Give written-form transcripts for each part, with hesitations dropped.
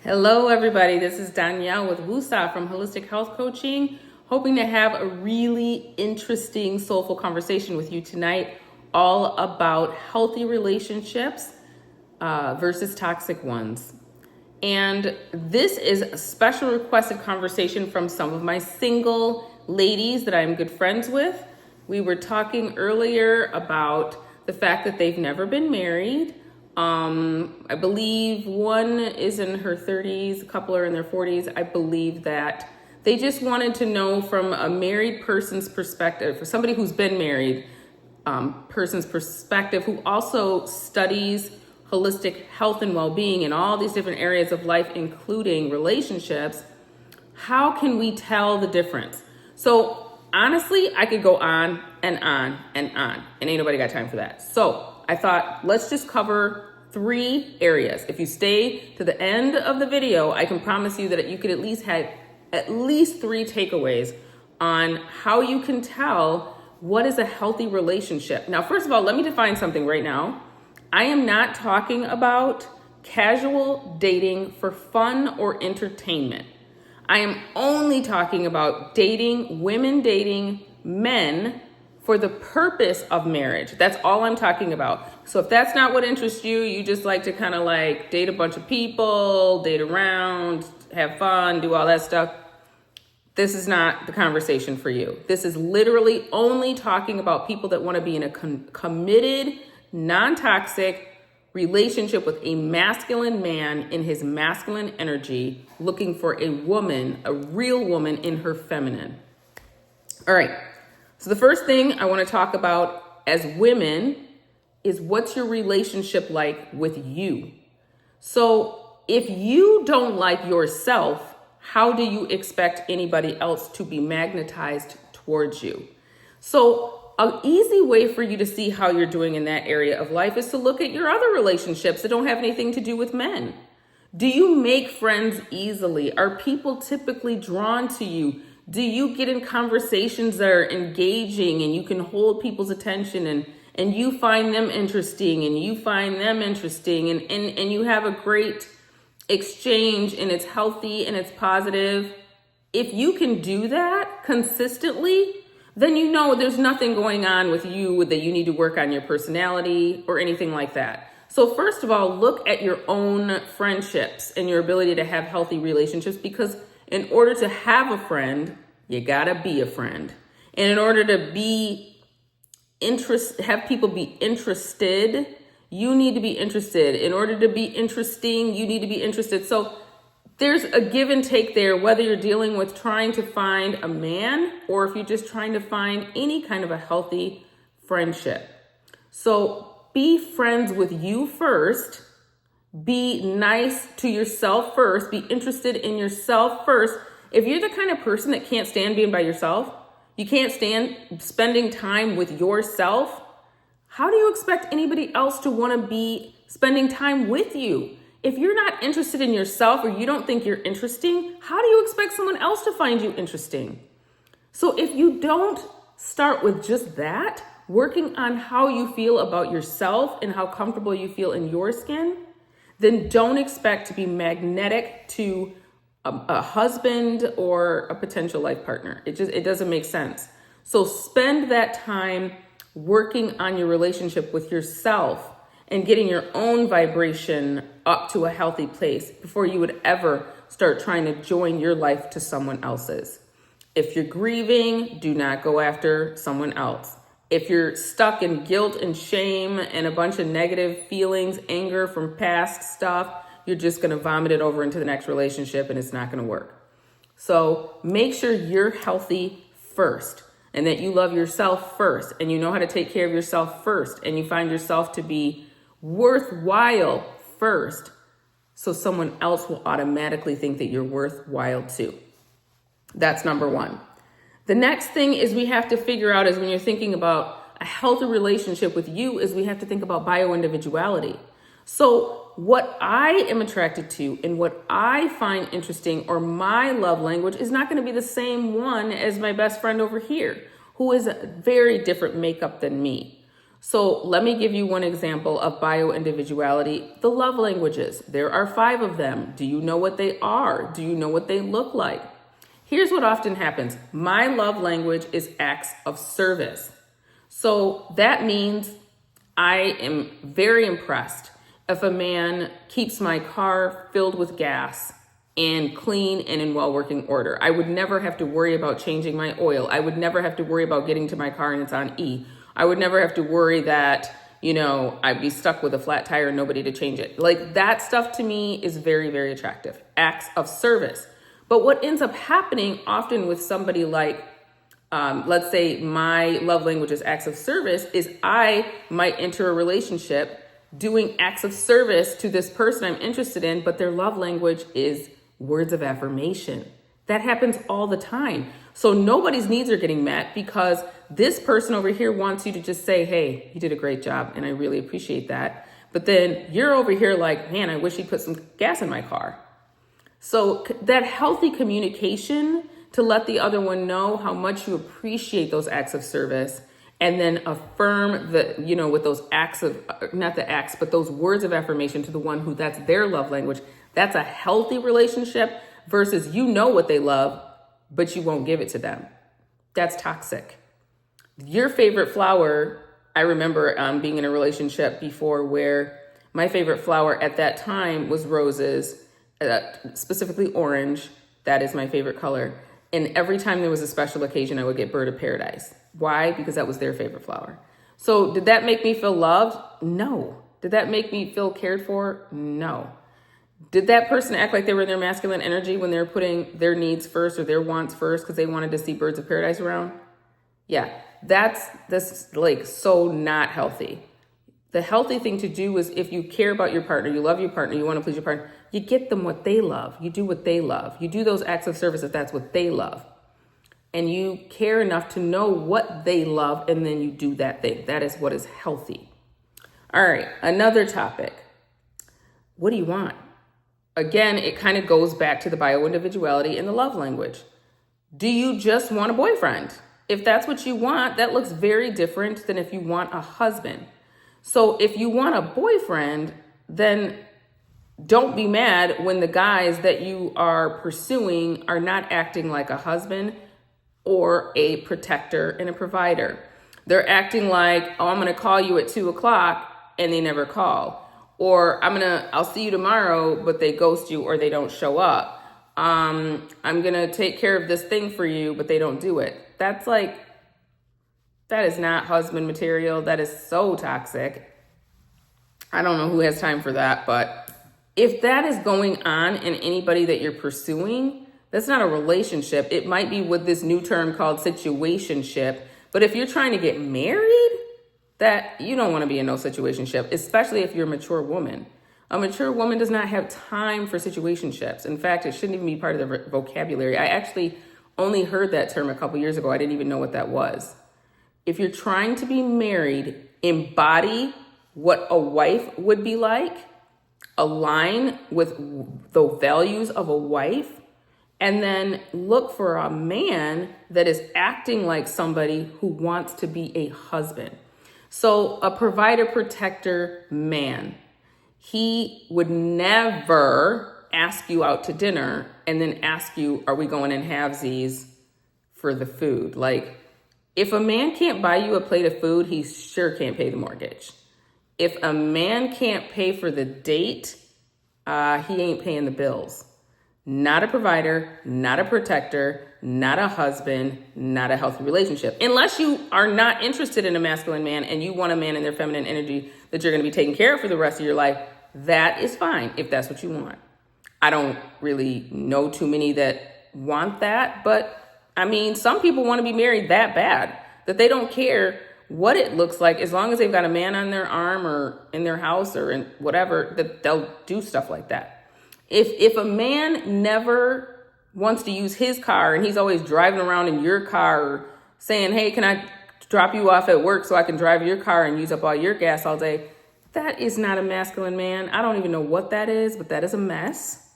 Hello, everybody. This is Danielle with Wusa from Holistic Health Coaching, hoping to have a really interesting, soulful conversation with you tonight, all about healthy relationships versus toxic ones. And this is a special requested conversation from some of my single ladies that I'm good friends with. We were talking earlier about the fact that they've never been married. I believe one is in her 30s, a couple are in their 40s. I believe that they just wanted to know from a married person's perspective, for somebody who's been married, person's perspective, who also studies holistic health and well-being in all these different areas of life, including relationships. How can we tell the difference? So honestly, I could go on and on and on, and ain't nobody got time for that. So I thought, let's just cover 3 areas. If you stay to the end of the video, I can promise you that you could at least have at least 3 takeaways on how you can tell what is a healthy relationship. Now, first of all, let me define something right now. I am not talking about casual dating for fun or entertainment. I am only talking about dating, women dating men for the purpose of marriage. That's all I'm talking about. So if that's not what interests you, you just like to kind of like date a bunch of people, date around, have fun, do all that stuff, this is not the conversation for you. This is literally only talking about people that want to be in a committed, non-toxic relationship with a masculine man in his masculine energy, looking for a woman, a real woman in her feminine. All right. So the first thing I want to talk about as women is, what's your relationship like with you? So if you don't like yourself, how do you expect anybody else to be magnetized towards you? So an easy way for you to see how you're doing in that area of life is to look at your other relationships that don't have anything to do with men. Do you make friends easily? Are people typically drawn to you? Do you get in conversations that are engaging and you can hold people's attention and you find them interesting and you find them interesting and you have a great exchange and it's healthy and it's positive? If you can do that consistently, then you know there's nothing going on with you that you need to work on your personality or anything like that. So first of all, look at your own friendships and your ability to have healthy relationships, because in order to have a friend, you gotta be a friend. And in order to have people be interested, you need to be interested. In order to be interesting, you need to be interested. So there's a give and take there, whether you're dealing with trying to find a man or if you're just trying to find any kind of a healthy friendship. So be friends with you first. Be nice to yourself first. Be interested in yourself first. If you're the kind of person that can't stand being by yourself, you can't stand spending time with yourself, how do you expect anybody else to want to be spending time with you? If you're not interested in yourself or you don't think you're interesting, how do you expect someone else to find you interesting? So if you don't start with just that, working on how you feel about yourself and how comfortable you feel in your skin, then don't expect to be magnetic to a husband or a potential life partner. It doesn't make sense. So spend that time working on your relationship with yourself and getting your own vibration up to a healthy place before you would ever start trying to join your life to someone else's. If you're grieving, do not go after someone else. If you're stuck in guilt and shame and a bunch of negative feelings, anger from past stuff, you're just going to vomit it over into the next relationship and it's not going to work. So make sure you're healthy first and that you love yourself first and you know how to take care of yourself first and you find yourself to be worthwhile first, so someone else will automatically think that you're worthwhile too. That's number 1. The next thing is we have to figure out is when you're thinking about a healthy relationship with you is we have to think about bioindividuality. So what I am attracted to and what I find interesting or my love language is not going to be the same one as my best friend over here, who is a very different makeup than me. So let me give you one example of bio-individuality, the love languages. There are 5 of them. Do you know what they are? Do you know what they look like? Here's what often happens. My love language is acts of service. So that means I am very impressed if a man keeps my car filled with gas and clean and in well-working order. I would never have to worry about changing my oil. I would never have to worry about getting to my car and it's on E. I would never have to worry that, I'd be stuck with a flat tire and nobody to change it. Like, that stuff to me is very, very attractive. Acts of service. But what ends up happening often with somebody like, let's say my love language is acts of service, is I might enter a relationship doing acts of service to this person I'm interested in, but their love language is words of affirmation. That happens all the time. So nobody's needs are getting met because this person over here wants you to just say, hey, you did a great job and I really appreciate that. But then you're over here like, man, I wish he'd put some gas in my car. So that healthy communication to let the other one know how much you appreciate those acts of service, and then affirm with those acts of, not the acts, but those words of affirmation to the one who that's their love language. That's a healthy relationship versus what they love, but you won't give it to them. That's toxic. Your favorite flower, I remember being in a relationship before where my favorite flower at that time was roses, specifically orange. That is my favorite color. And every time there was a special occasion, I would get bird of paradise. Why? Because that was their favorite flower. So did that make me feel loved? No. Did that make me feel cared for? No. Did that person act like they were in their masculine energy when they were putting their needs first or their wants first because they wanted to see birds of paradise around? Yeah, that's like so not healthy. The healthy thing to do is if you care about your partner, you love your partner, you want to please your partner, you get them what they love. You do what they love. You do those acts of service if that's what they love. And you care enough to know what they love, and then you do that thing. That is what is healthy. All right, another topic. What do you want? Again, it kind of goes back to the bio-individuality and the love language. Do you just want a boyfriend? If that's what you want, that looks very different than if you want a husband. So if you want a boyfriend, then don't be mad when the guys that you are pursuing are not acting like a husband or a protector and a provider. They're acting like, oh, I'm going to call you at 2:00 and they never call. Or I'll see you tomorrow, but they ghost you or they don't show up. I'm going to take care of this thing for you, but they don't do it. That is not husband material. That is so toxic. I don't know who has time for that, but if that is going on in anybody that you're pursuing, that's not a relationship. It might be with this new term called situationship. But if you're trying to get married, that you don't want to be in no situationship, especially if you're a mature woman. A mature woman does not have time for situationships. In fact, it shouldn't even be part of their vocabulary. I actually only heard that term a couple years ago. I didn't even know what that was. If you're trying to be married, embody what a wife would be like, align with the values of a wife, and then look for a man that is acting like somebody who wants to be a husband. So a provider, protector man, he would never ask you out to dinner and then ask you, are we going in halvesies for the food? Like, if a man can't buy you a plate of food, he sure can't pay the mortgage. If a man can't pay for the date, he ain't paying the bills. Not a provider, not a protector, not a husband, not a healthy relationship. Unless you are not interested in a masculine man and you want a man in their feminine energy that you're going to be taking care of for the rest of your life, that is fine if that's what you want. I don't really know too many that want that, but I mean, some people want to be married that bad that they don't care what it looks like as long as they've got a man on their arm or in their house or in whatever, that they'll do stuff like that. If a man never wants to use his car and he's always driving around in your car or saying, hey, can I drop you off at work so I can drive your car and use up all your gas all day, that is not a masculine man. I don't even know what that is, but that is a mess.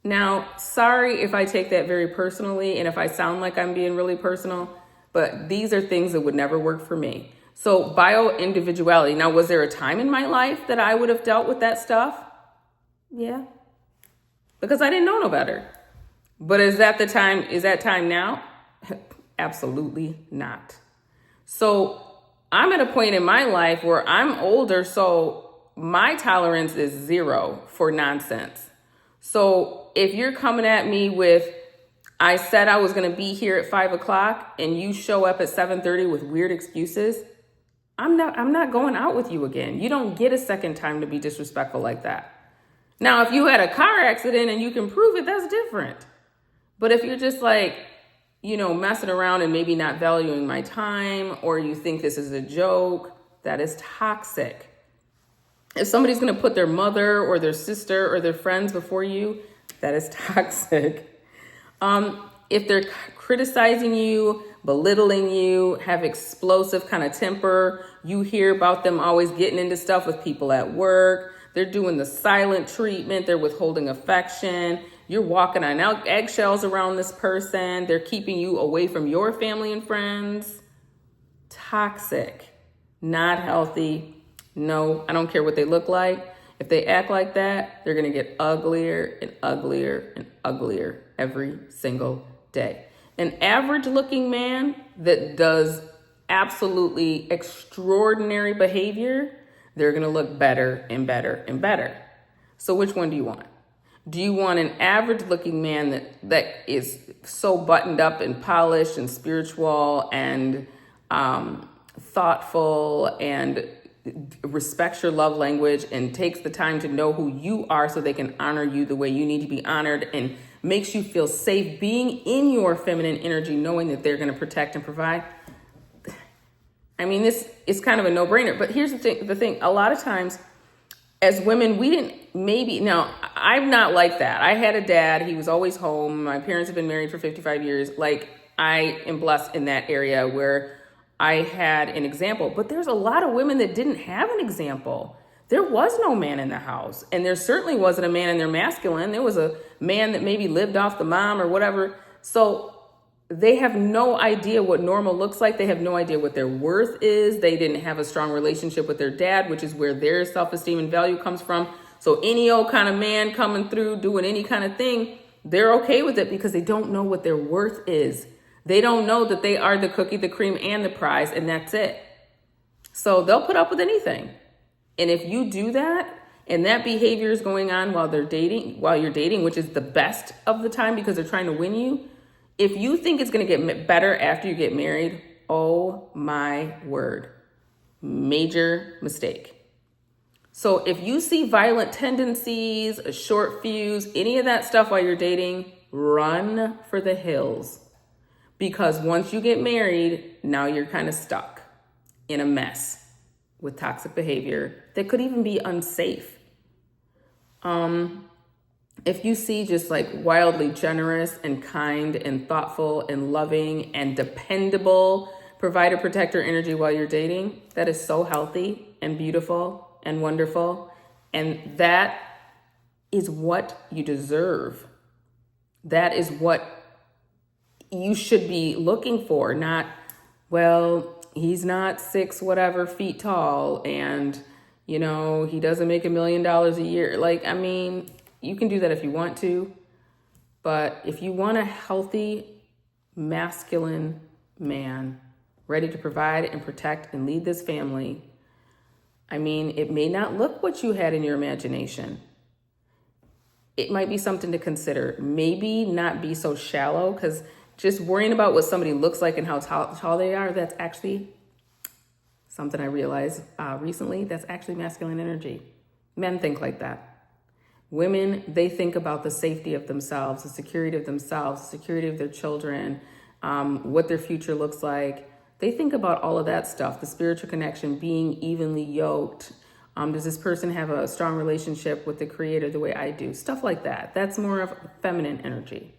Now, sorry if I take that very personally and if I sound like I'm being really personal, but these are things that would never work for me. So bio-individuality. Now, was there a time in my life that I would have dealt with that stuff? Yeah. Because I didn't know no better. But is that time now? Absolutely not. So I'm at a point in my life where I'm older, so my tolerance is 0 for nonsense. So if you're coming at me with, I said I was going to be here at 5:00 and you show up at 7:30 with weird excuses, I'm not going out with you again. You don't get a second time to be disrespectful like that. Now, if you had a car accident and you can prove it, that's different. But if you're just like, messing around and maybe not valuing my time, or you think this is a joke, that is toxic. If somebody's going to put their mother or their sister or their friends before you, that is toxic. If they're criticizing you, belittling you, have explosive kind of temper, you hear about them always getting into stuff with people at work, they're doing the silent treatment, they're withholding affection, you're walking on eggshells around this person, they're keeping you away from your family and friends. Toxic, not healthy. No, I don't care what they look like. If they act like that, they're gonna get uglier and uglier and uglier every single day. An average looking man that does absolutely extraordinary behavior, they're gonna look better and better and better. So which one do you want? Do you want an average looking man that is so buttoned up and polished and spiritual and thoughtful and respects your love language and takes the time to know who you are so they can honor you the way you need to be honored and makes you feel safe being in your feminine energy, knowing that they're going to protect and provide? I mean, this is kind of a no-brainer. But here's the thing. A lot of times as women, now, I'm not like that. I had a dad. He was always home. My parents have been married for 55 years. Like, I am blessed in that area where I had an example. But there's a lot of women that didn't have an example. There was no man in the house. And there certainly wasn't a man in their masculine. There was a man that maybe lived off the mom or whatever. So they have no idea what normal looks like. They have no idea what their worth is. They didn't have a strong relationship with their dad, which is where their self-esteem and value comes from. So any old kind of man coming through, doing any kind of thing, they're okay with it because they don't know what their worth is. They don't know that they are the cookie, the cream, and the prize, and that's it. So they'll put up with anything. And if you do that, and that behavior is going on while you're dating, which is the best of the time because they're trying to win you, if you think it's going to get better after you get married, oh my word, major mistake. So if you see violent tendencies, a short fuse, any of that stuff while you're dating, run for the hills. Because once you get married, now you're kind of stuck in a mess with toxic behavior that could even be unsafe. If you see just like wildly generous and kind and thoughtful and loving and dependable provider, protector energy while you're dating, that is so healthy and beautiful and wonderful. And that is what you deserve. That is what you should be looking for, not, well, he's not 6 whatever feet tall and, he doesn't make $1 million a year. Like, I mean, you can do that if you want to, but if you want a healthy, masculine man ready to provide and protect and lead this family, I mean, it may not look what you had in your imagination. It might be something to consider. Maybe not be so shallow, because just worrying about what somebody looks like and how tall they are, that's actually something I realized recently, that's actually masculine energy. Men think like that. Women, they think about the safety of themselves, the security of themselves, the security of their children, what their future looks like. They think about all of that stuff, the spiritual connection, being evenly yoked. Does this person have a strong relationship with the creator the way I do? Stuff like that. That's more of feminine energy.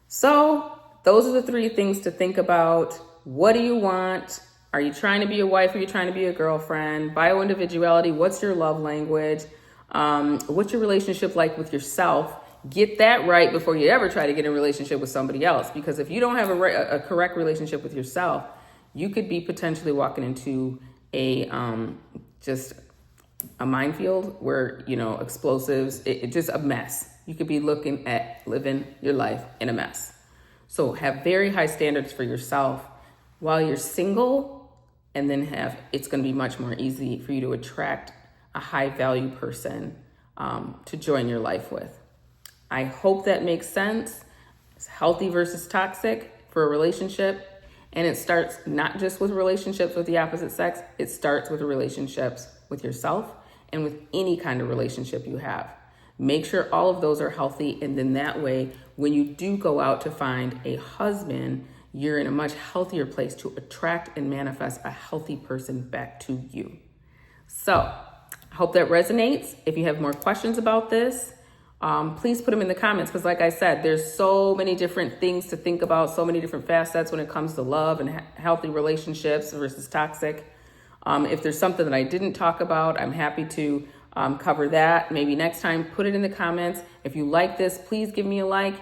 So those are the 3 things to think about. What do you want? Are you trying to be a wife? Or are you trying to be a girlfriend? Bio-individuality. What's your love language? What's your relationship like with yourself? Get that right before you ever try to get in a relationship with somebody else. Because if you don't have a correct relationship with yourself, you could be potentially walking into a just a minefield where, explosives, it just a mess. You could be looking at living your life in a mess. So have very high standards for yourself while you're single, and then it's going to be much more easy for you to attract a high value person to join your life with. I hope that makes sense. It's healthy versus toxic for a relationship. And it starts not just with relationships with the opposite sex, it starts with relationships with yourself and with any kind of relationship you have. Make sure all of those are healthy. And then that way, when you do go out to find a husband, you're in a much healthier place to attract and manifest a healthy person back to you. So I hope that resonates. If you have more questions about this, please put them in the comments, because like I said, there's so many different things to think about, so many different facets when it comes to love and healthy relationships versus toxic. If there's something that I didn't talk about, I'm happy to cover that. Maybe next time, put it in the comments. If you like this, please give me a like.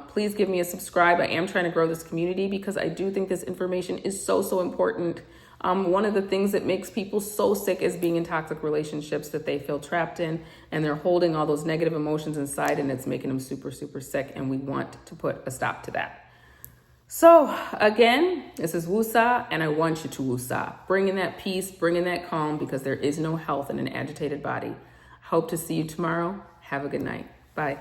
Please give me a subscribe. I am trying to grow this community because I do think this information is so important. One of the things that makes people so sick is being in toxic relationships that they feel trapped in, and they're holding all those negative emotions inside, and it's making them super sick, and we want to put a stop to that. So again, this is Wusa, and I want you to Wusa. Bring in that peace, bring in that calm, because there is no health in an agitated body. Hope to see you tomorrow. Have a good night. Bye.